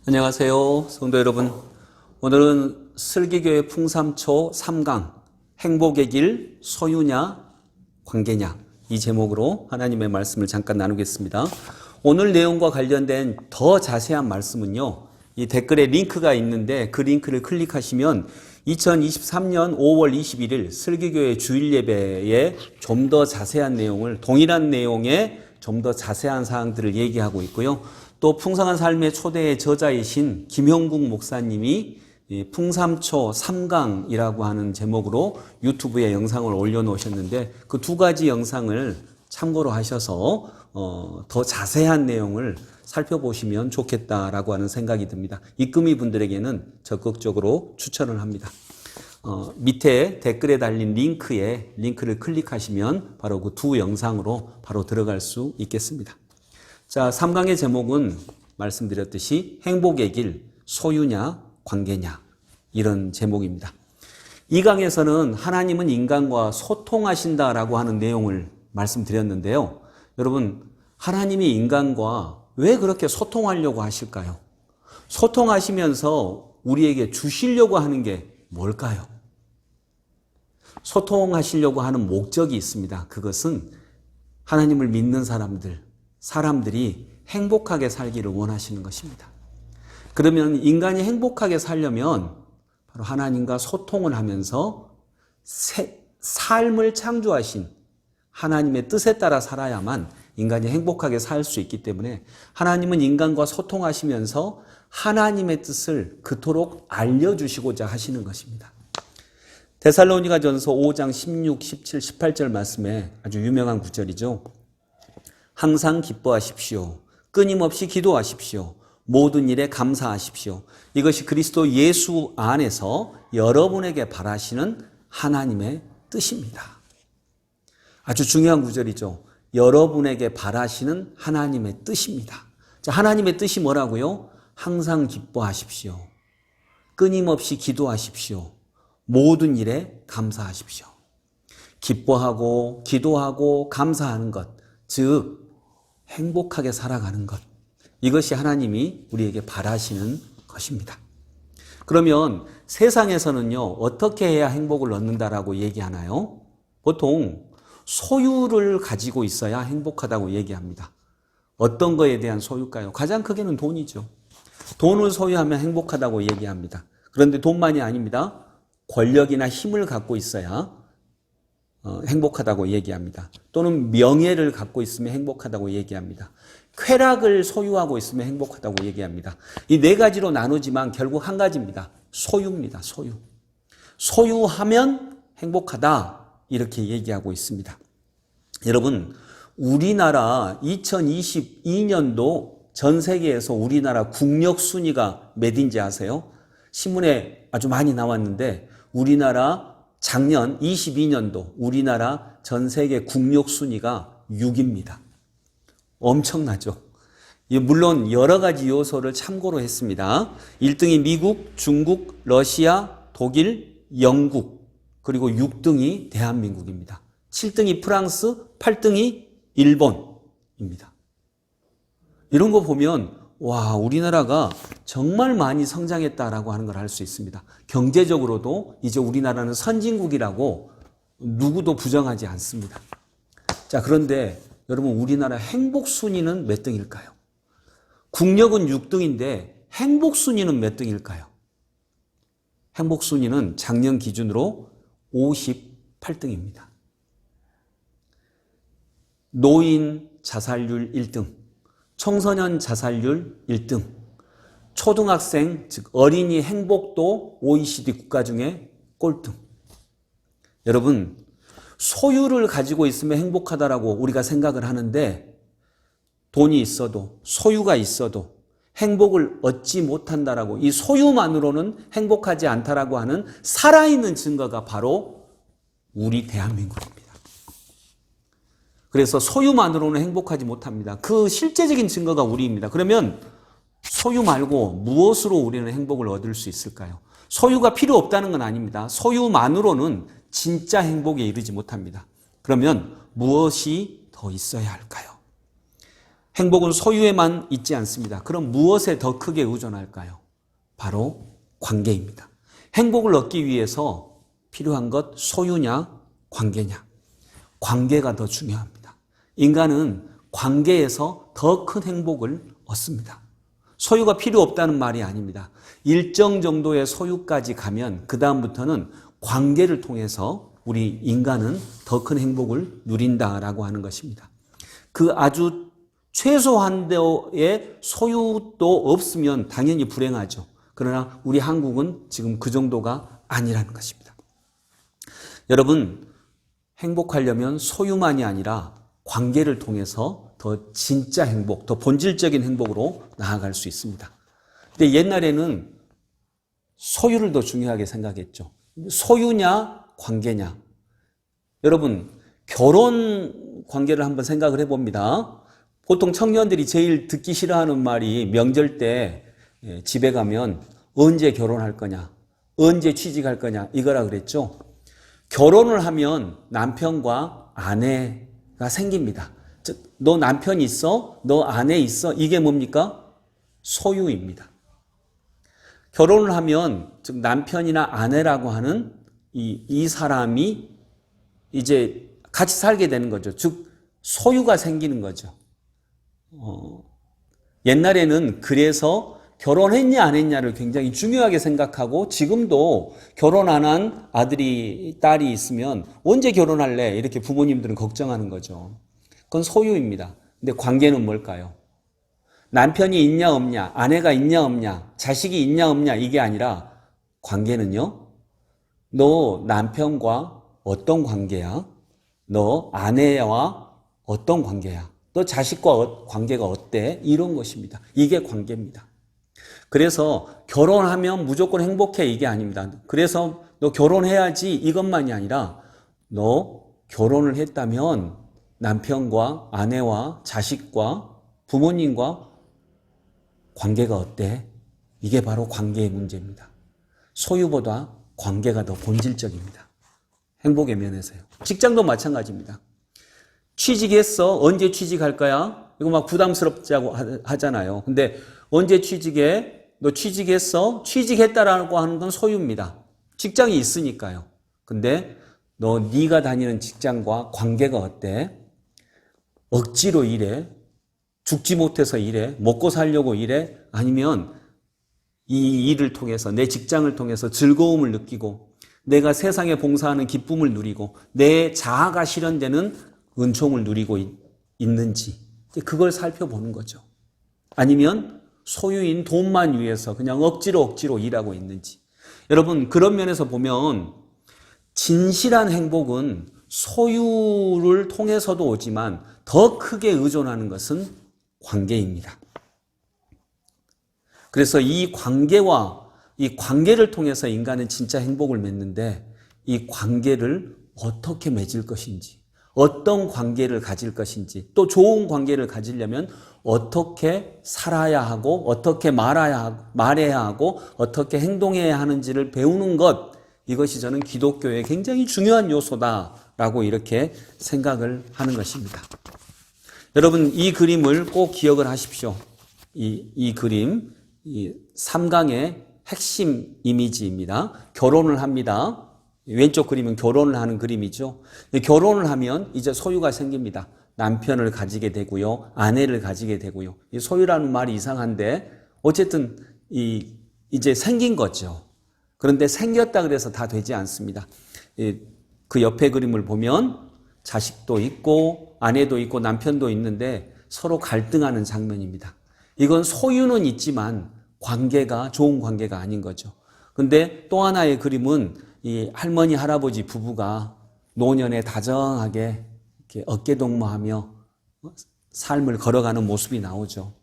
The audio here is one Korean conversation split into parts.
안녕하세요, 성도 여러분. 오늘은 슬기교회 풍삼초 3강 행복의 길 소유냐 관계냐 이 제목으로 하나님의 말씀을 잠깐 나누겠습니다. 오늘 내용과 관련된 더 자세한 말씀은요, 이 댓글에 링크가 있는데 그 링크를 클릭하시면 2023년 5월 21일 슬기교회 주일 예배에 좀 더 자세한 내용을, 동일한 내용의 좀 더 자세한 사항들을 얘기하고 있고요. 또 풍성한 삶의 초대의 저자이신 김형국 목사님이 풍삼초 3강이라고 하는 제목으로 유튜브에 영상을 올려놓으셨는데 그 두 가지 영상을 참고로 하셔서 더 자세한 내용을 살펴보시면 좋겠다라고 하는 생각이 듭니다. 입금이 분들에게는 적극적으로 추천을 합니다. 밑에 댓글에 달린 링크를 클릭하시면 바로 그 두 영상으로 바로 들어갈 수 있겠습니다. 자, 3강의 제목은 말씀드렸듯이 행복의 길, 소유냐, 관계냐 이런 제목입니다. 이 강에서는 하나님은 인간과 소통하신다라고 하는 내용을 말씀드렸는데요. 여러분, 하나님이 인간과 왜 그렇게 소통하려고 하실까요? 소통하시면서 우리에게 주시려고 하는 게 뭘까요? 소통하시려고 하는 목적이 있습니다. 그것은 하나님을 믿는 사람들이 행복하게 살기를 원하시는 것입니다. 그러면 인간이 행복하게 살려면 바로 하나님과 소통을 하면서 삶을 창조하신 하나님의 뜻에 따라 살아야만 인간이 행복하게 살 수 있기 때문에 하나님은 인간과 소통하시면서 하나님의 뜻을 그토록 알려주시고자 하시는 것입니다. 데살로니가전서 5장 16, 17, 18절 말씀에 아주 유명한 구절이죠. 항상 기뻐하십시오. 끊임없이 기도하십시오. 모든 일에 감사하십시오. 이것이 그리스도 예수 안에서 여러분에게 바라시는 하나님의 뜻입니다. 아주 중요한 구절이죠. 여러분에게 바라시는 하나님의 뜻입니다. 자, 하나님의 뜻이 뭐라고요? 항상 기뻐하십시오. 끊임없이 기도하십시오. 모든 일에 감사하십시오. 기뻐하고 기도하고 감사하는 것, 즉 행복하게 살아가는 것, 이것이 하나님이 우리에게 바라시는 것입니다. 그러면 세상에서는요, 어떻게 해야 행복을 얻는다라고 얘기하나요? 보통 소유를 가지고 있어야 행복하다고 얘기합니다. 어떤 거에 대한 소유일까요? 가장 크게는 돈이죠. 돈을 소유하면 행복하다고 얘기합니다. 그런데 돈만이 아닙니다. 권력이나 힘을 갖고 있어야 행복하다고 얘기합니다. 또는 명예를 갖고 있으면 행복하다고 얘기합니다. 쾌락을 소유하고 있으면 행복하다고 얘기합니다. 이 네 가지로 나누지만 결국 한 가지입니다. 소유입니다. 소유. 소유하면 행복하다 이렇게 얘기하고 있습니다. 여러분, 우리나라 2022년도 전 세계에서 우리나라 국력 순위가 몇인지 아세요? 신문에 아주 많이 나왔는데 우리나라 작년 22년도 우리나라 전 세계 국력 순위가 6입니다. 엄청나죠? 물론 여러 가지 요소를 참고로 했습니다. 1등이 미국, 중국, 러시아, 독일, 영국, 그리고 6등이 대한민국입니다. 7등이 프랑스, 8등이 일본입니다. 이런 거 보면 와, 우리나라가 정말 많이 성장했다라고 하는 걸 알 수 있습니다. 경제적으로도 이제 우리나라는 선진국이라고 누구도 부정하지 않습니다. 자, 그런데 여러분, 우리나라 행복 순위는 몇 등일까요? 국력은 6등인데 행복 순위는 몇 등일까요? 행복 순위는 작년 기준으로 58등입니다. 노인 자살률 1등, 청소년 자살률 1등, 초등학생, 즉 어린이 행복도 OECD 국가 중에 꼴등. 여러분, 소유를 가지고 있으면 행복하다라고 우리가 생각을 하는데 돈이 있어도 소유가 있어도 행복을 얻지 못한다라고, 이 소유만으로는 행복하지 않다라고 하는 살아있는 증거가 바로 우리 대한민국입니다. 그래서 소유만으로는 행복하지 못합니다. 그 실제적인 증거가 우리입니다. 그러면 소유 말고 무엇으로 우리는 행복을 얻을 수 있을까요? 소유가 필요 없다는 건 아닙니다. 소유만으로는 진짜 행복에 이르지 못합니다. 그러면 무엇이 더 있어야 할까요? 행복은 소유에만 있지 않습니다. 그럼 무엇에 더 크게 의존할까요? 바로 관계입니다. 행복을 얻기 위해서 필요한 것 소유냐 관계냐? 관계가 더 중요합니다. 인간은 관계에서 더 큰 행복을 얻습니다. 소유가 필요 없다는 말이 아닙니다. 일정 정도의 소유까지 가면 그 다음부터는 관계를 통해서 우리 인간은 더 큰 행복을 누린다라고 하는 것입니다. 그 아주 최소한도의 소유도 없으면 당연히 불행하죠. 그러나 우리 한국은 지금 그 정도가 아니라는 것입니다. 여러분, 행복하려면 소유만이 아니라 관계를 통해서 더 진짜 행복, 더 본질적인 행복으로 나아갈 수 있습니다. 근데 옛날에는 소유를 더 중요하게 생각했죠. 소유냐, 관계냐. 여러분, 결혼 관계를 한번 생각을 해봅니다. 보통 청년들이 제일 듣기 싫어하는 말이 명절 때 집에 가면 언제 결혼할 거냐, 언제 취직할 거냐 이거라 그랬죠. 결혼을 하면 남편과 아내가 생깁니다. 즉, 너 남편 있어? 너 아내 있어? 이게 뭡니까? 소유입니다. 결혼을 하면 즉 남편이나 아내라고 하는 이 사람이 이제 같이 살게 되는 거죠. 즉 소유가 생기는 거죠. 옛날에는 그래서 결혼했냐 안 했냐를 굉장히 중요하게 생각하고 지금도 결혼 안 한 아들이 딸이 있으면 언제 결혼할래? 이렇게 부모님들은 걱정하는 거죠. 그건 소유입니다. 근데 관계는 뭘까요? 남편이 있냐 없냐, 아내가 있냐 없냐, 자식이 있냐 없냐 이게 아니라 관계는요. 너 남편과 어떤 관계야? 너 아내와 어떤 관계야? 너 자식과 관계가 어때? 이런 것입니다. 이게 관계입니다. 그래서 결혼하면 무조건 행복해 이게 아닙니다. 그래서 너 결혼해야지 이것만이 아니라 너 결혼을 했다면 남편과 아내와 자식과 부모님과 관계가 어때? 이게 바로 관계의 문제입니다. 소유보다 관계가 더 본질적입니다. 행복의 면에서요. 직장도 마찬가지입니다. 취직했어? 언제 취직할 거야? 이거 막 부담스럽다고 하잖아요. 근데 언제 취직해? 너 취직했어? 취직했다라고 하는 건 소유입니다. 직장이 있으니까요. 근데 네가 다니는 직장과 관계가 어때? 억지로 일해? 죽지 못해서 일해? 먹고 살려고 일해? 아니면 이 일을 통해서 내 직장을 통해서 즐거움을 느끼고 내가 세상에 봉사하는 기쁨을 누리고 내 자아가 실현되는 은총을 누리고 있는지 그걸 살펴보는 거죠. 아니면 소유인 돈만 위해서 그냥 억지로 일하고 있는지. 여러분 그런 면에서 보면 진실한 행복은 소유를 통해서도 오지만 더 크게 의존하는 것은 관계입니다. 그래서 이 관계를 통해서 인간은 진짜 행복을 맺는데 이 관계를 어떻게 맺을 것인지, 어떤 관계를 가질 것인지, 또 좋은 관계를 가지려면 어떻게 살아야 하고, 어떻게 말해야 하고, 어떻게 행동해야 하는지를 배우는 것, 이것이 저는 기독교의 굉장히 중요한 요소다라고 이렇게 생각을 하는 것입니다. 여러분 이 그림을 꼭 기억을 하십시오. 이 그림, 이 3강의 핵심 이미지입니다. 결혼을 합니다. 왼쪽 그림은 결혼을 하는 그림이죠. 결혼을 하면 이제 소유가 생깁니다. 남편을 가지게 되고요. 아내를 가지게 되고요. 이 소유라는 말이 이상한데 어쨌든 이제 생긴 거죠. 그런데 생겼다 그래서 다 되지 않습니다. 그 옆에 그림을 보면 자식도 있고 아내도 있고 남편도 있는데 서로 갈등하는 장면입니다. 이건 소유는 있지만 관계가 좋은 관계가 아닌 거죠. 근데 또 하나의 그림은 이 할머니 할아버지 부부가 노년에 다정하게 이렇게 어깨동무하며 삶을 걸어가는 모습이 나오죠.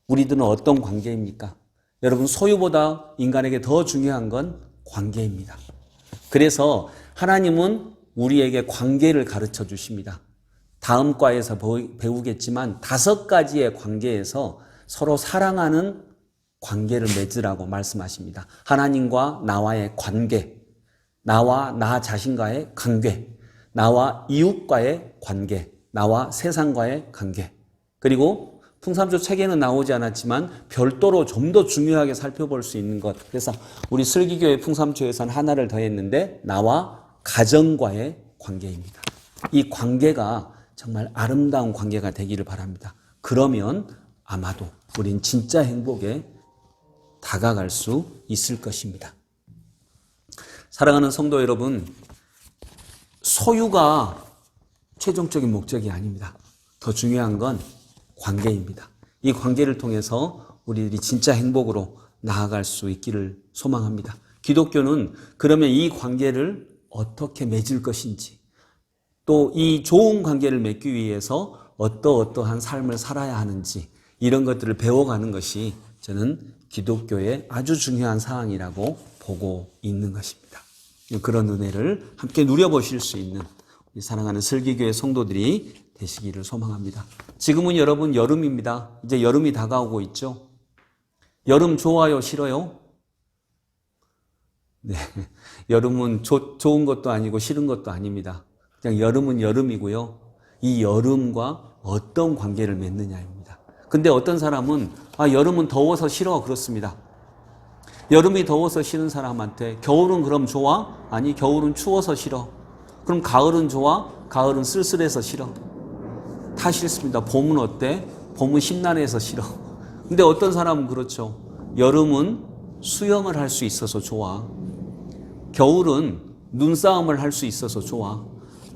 우리들은 어떤 관계입니까? 여러분 소유보다 인간에게 더 중요한 건 관계입니다. 그래서 하나님은 우리에게 관계를 가르쳐 주십니다. 다음 과에서 배우겠지만 5가지의 관계에서 서로 사랑하는 관계를 맺으라고 말씀하십니다. 하나님과 나와의 관계, 나와 나 자신과의 관계, 나와 이웃과의 관계, 나와 세상과의 관계. 그리고 풍삼초 책에는 나오지 않았지만 별도로 좀 더 중요하게 살펴볼 수 있는 것. 그래서 우리 슬기교회 풍삼초에서는 하나를 더했는데 나와 가정과의 관계입니다. 이 관계가 정말 아름다운 관계가 되기를 바랍니다. 그러면 아마도 우린 진짜 행복에 다가갈 수 있을 것입니다. 사랑하는 성도 여러분, 소유가 최종적인 목적이 아닙니다. 더 중요한 건 관계입니다. 이 관계를 통해서 우리들이 진짜 행복으로 나아갈 수 있기를 소망합니다. 기독교는 그러면 이 관계를 어떻게 맺을 것인지, 또 이 좋은 관계를 맺기 위해서 어떠한 삶을 살아야 하는지 이런 것들을 배워가는 것이 저는 기독교의 아주 중요한 사항이라고 보고 있는 것입니다. 그런 은혜를 함께 누려보실 수 있는 우리 사랑하는 슬기교회 성도들이 되시기를 소망합니다. 지금은 여러분 여름입니다. 이제 여름이 다가오고 있죠. 여름 좋아요, 싫어요? 네, 여름은 좋은 것도 아니고 싫은 것도 아닙니다. 그냥 여름은 여름이고요. 이 여름과 어떤 관계를 맺느냐입니다. 근데 어떤 사람은 여름은 더워서 싫어 그렇습니다. 여름이 더워서 싫은 사람한테 겨울은 그럼 좋아? 아니, 겨울은 추워서 싫어. 그럼 가을은 좋아? 가을은 쓸쓸해서 싫어. 다 싫습니다. 봄은 어때? 봄은 심란해서 싫어. 근데 어떤 사람은 그렇죠. 여름은 수영을 할 수 있어서 좋아. 겨울은 눈싸움을 할 수 있어서 좋아.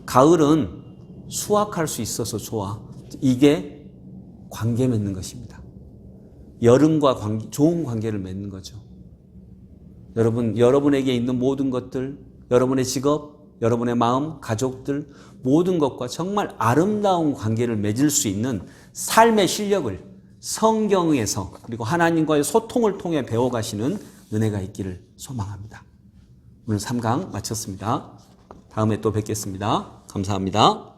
가을은 수확할 수 있어서 좋아. 이게 관계 맺는 것입니다. 여름과 좋은 관계를 맺는 거죠. 여러분, 여러분에게 있는 모든 것들, 여러분의 직업, 여러분의 마음, 가족들, 모든 것과 정말 아름다운 관계를 맺을 수 있는 삶의 실력을 성경에서 그리고 하나님과의 소통을 통해 배워가시는 은혜가 있기를 소망합니다. 오늘 3강 마쳤습니다. 다음에 또 뵙겠습니다. 감사합니다.